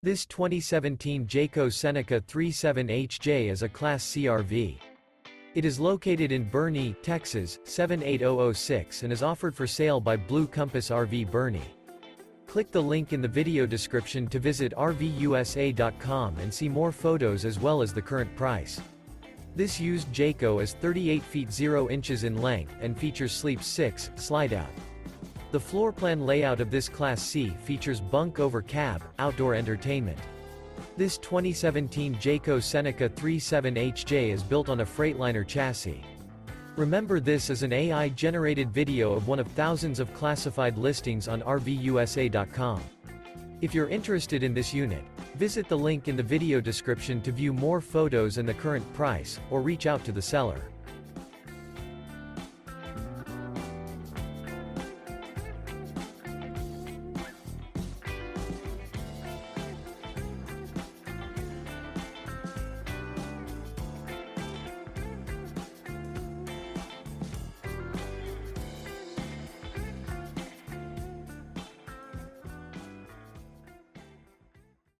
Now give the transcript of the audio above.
This 2017 Jayco Seneca 37HJ is a Class C RV. It is located in Boerne, Texas, 78006 and is offered for sale by Blue Compass RV Boerne. Click the link in the video description to visit RVUSA.com and see more photos as well as the current price. This used Jayco is 38 feet 0 inches in length and features Sleep 6, Slideout. The floor plan layout of this Class C features bunk over cab, outdoor entertainment. This 2017 Jayco Seneca 37HJ is built on a Freightliner chassis. Remember, this is an AI-generated video of one of thousands of classified listings on RVUSA.com. If you're interested in this unit, visit the link in the video description to view more photos and the current price, or reach out to the seller.